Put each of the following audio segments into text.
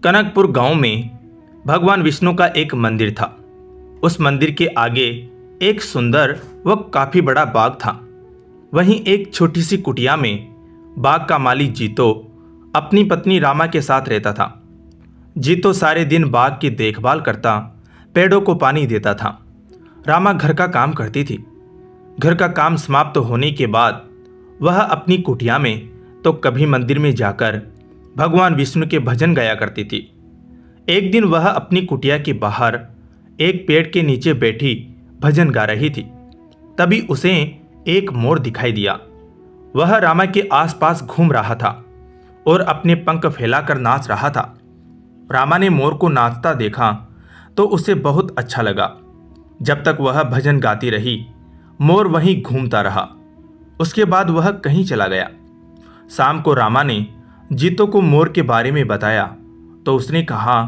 कनकपुर गांव में भगवान विष्णु का एक मंदिर था। उस मंदिर के आगे एक सुंदर व काफी बड़ा बाग था। वहीं एक छोटी सी कुटिया में बाग का मालिक जीतो अपनी पत्नी रामा के साथ रहता था। जीतो सारे दिन बाग की देखभाल करता, पेड़ों को पानी देता था। रामा घर का काम करती थी। घर का काम समाप्त होने के बाद वह अपनी कुटिया में तो कभी मंदिर में जाकर भगवान विष्णु के भजन गाया करती थी। एक दिन वह अपनी कुटिया के बाहर एक पेड़ के नीचे बैठी भजन गा रही थी। तभी उसे एक मोर दिखाई दिया। वह रामा के आसपास घूम रहा था और अपने पंख फैलाकर नाच रहा था। रामा ने मोर को नाचता देखा तो उसे बहुत अच्छा लगा। जब तक वह भजन गाती रही, मोर वहीं घूमता रहा। उसके बाद वह कहीं चला गया। शाम को रामा ने जीतो को मोर के बारे में बताया तो उसने कहा,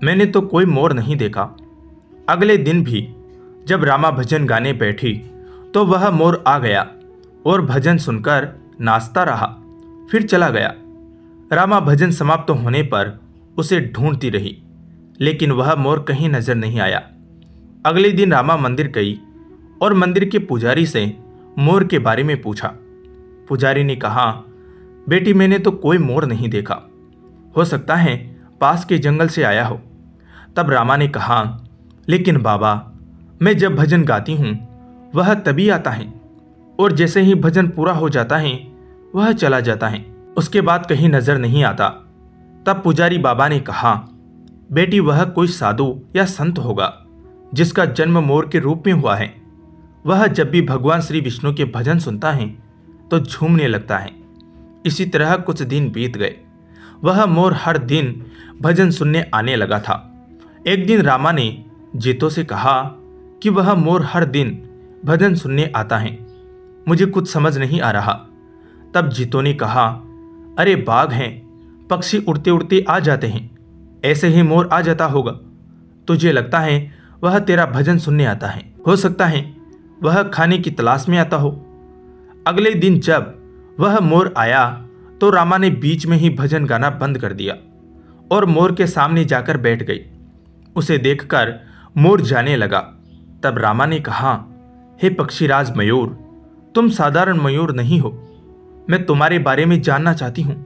मैंने तो कोई मोर नहीं देखा। अगले दिन भी जब रामा भजन गाने बैठी तो वह मोर आ गया और भजन सुनकर नाचता रहा, फिर चला गया। रामा भजन समाप्त होने पर उसे ढूंढती रही, लेकिन वह मोर कहीं नजर नहीं आया। अगले दिन रामा मंदिर गई और मंदिर के पुजारी से मोर के बारे में पूछा। पुजारी ने कहा, बेटी मैंने तो कोई मोर नहीं देखा, हो सकता है पास के जंगल से आया हो। तब रामा ने कहा, लेकिन बाबा, मैं जब भजन गाती हूँ वह तभी आता है और जैसे ही भजन पूरा हो जाता है वह चला जाता है, उसके बाद कहीं नजर नहीं आता। तब पुजारी बाबा ने कहा, बेटी वह कोई साधु या संत होगा जिसका जन्म मोर के रूप में हुआ है। वह जब भी भगवान श्री विष्णु के भजन सुनता है तो झूमने लगता है। इसी तरह कुछ दिन बीत गए। वह मोर हर दिन भजन सुनने आने लगा था। एक दिन रामा ने जीतो से कहा कि वह मोर हर दिन भजन सुनने आता है, मुझे कुछ समझ नहीं आ रहा। तब जीतो ने कहा, अरे बाघ हैं, पक्षी उड़ते उड़ते आ जाते हैं, ऐसे ही मोर आ जाता होगा। तुझे लगता है वह तेरा भजन सुनने आता है, हो सकता है वह खाने की तलाश में आता हो। अगले दिन जब वह मोर आया तो रामा ने बीच में ही भजन गाना बंद कर दिया और मोर के सामने जाकर बैठ गई। उसे देखकर मोर जाने लगा। तब रामा ने कहा, हे पक्षीराज मयूर, तुम साधारण मयूर नहीं हो, मैं तुम्हारे बारे में जानना चाहती हूँ,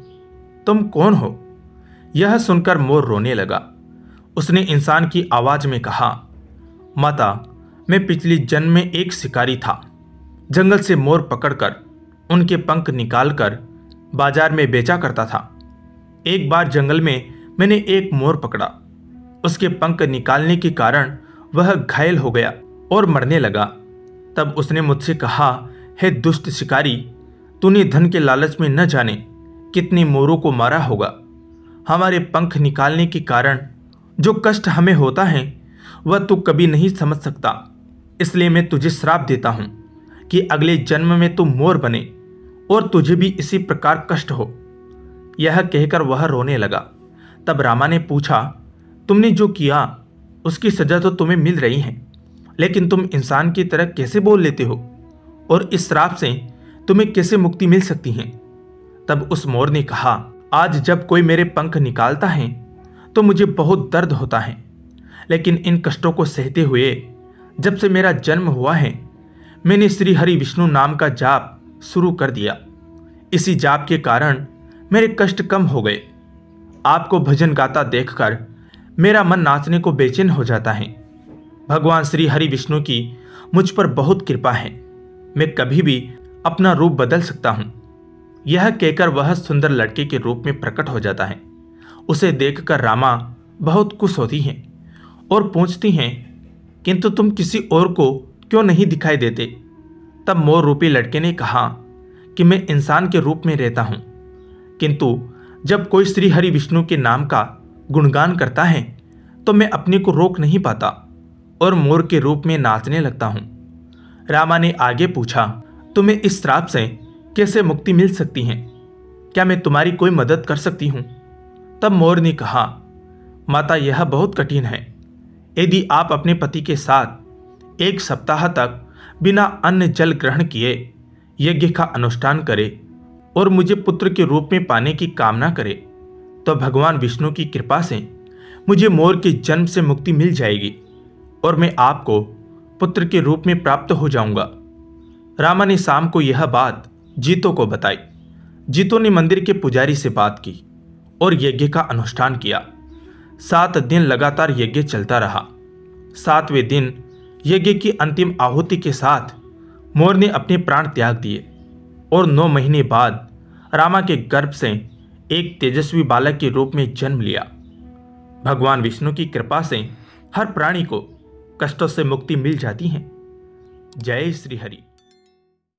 तुम कौन हो? यह सुनकर मोर रोने लगा। उसने इंसान की आवाज में कहा, माता, मैं पिछले जन्म में एक शिकारी था। जंगल से मोर पकड़कर उनके पंख निकालकर बाजार में बेचा करता था। एक बार जंगल में मैंने एक मोर पकड़ा। उसके पंख निकालने के कारण वह घायल हो गया और मरने लगा। तब उसने मुझसे कहा, हे दुष्ट शिकारी, तूने धन के लालच में न जाने कितने मोरों को मारा होगा। हमारे पंख निकालने के कारण जो कष्ट हमें होता है वह तू कभी नहीं समझ सकता। इसलिए मैं तुझे श्राप देता हूँ कि अगले जन्म में तू मोर बने और तुझे भी इसी प्रकार कष्ट हो। यह कहकर वह रोने लगा। तब रामा ने पूछा, तुमने जो किया उसकी सजा तो तुम्हें मिल रही है, लेकिन तुम इंसान की तरह कैसे बोल लेते हो और इस श्राप से तुम्हें कैसे मुक्ति मिल सकती है? तब उस मोर ने कहा, आज जब कोई मेरे पंख निकालता है तो मुझे बहुत दर्द होता है, लेकिन इन कष्टों को सहते हुए जब से मेरा जन्म हुआ है मैंने श्री हरि विष्णु नाम का जाप शुरू कर दिया। इसी जाप के कारण मेरे कष्ट कम हो गए। आपको भजन गाता देखकर मेरा मन नाचने को बेचैन हो जाता है। भगवान श्री हरि विष्णु की मुझ पर बहुत कृपा है, मैं कभी भी अपना रूप बदल सकता हूँ। यह कहकर वह सुंदर लड़के के रूप में प्रकट हो जाता है। उसे देखकर रामा बहुत खुश होती हैं और पूछती हैं, किंतु तुम किसी और को क्यों नहीं दिखाई देते? तब मोर रूपी लड़के ने कहा कि मैं इंसान के रूप में रहता हूँ, किंतु जब कोई श्री हरि विष्णु के नाम का गुणगान करता है तो मैं अपने को रोक नहीं पाता और मोर के रूप में नाचने लगता हूँ। रामा ने आगे पूछा, तुम्हें इस श्राप से कैसे मुक्ति मिल सकती है? क्या मैं तुम्हारी कोई मदद कर सकती हूँ? तब मोर ने कहा, माता, यह बहुत कठिन है। यदि आप अपने पति के साथ 1 सप्ताह तक बिना अन्न जल ग्रहण किए यज्ञ का अनुष्ठान करें और मुझे पुत्र के रूप में पाने की कामना करें, तो भगवान विष्णु की कृपा से मुझे मोर के जन्म से मुक्ति मिल जाएगी और मैं आपको पुत्र के रूप में प्राप्त हो जाऊंगा। रामा ने शाम को यह बात जीतो को बताई। जीतो ने मंदिर के पुजारी से बात की और यज्ञ का अनुष्ठान किया। 7 दिन लगातार यज्ञ चलता रहा। 7वें दिन यज्ञ की अंतिम आहुति के साथ मोर ने अपने प्राण त्याग दिए और 9 महीने बाद रामा के गर्भ से एक तेजस्वी बालक के रूप में जन्म लिया। भगवान विष्णु की कृपा से हर प्राणी को कष्टों से मुक्ति मिल जाती है। जय श्री हरि।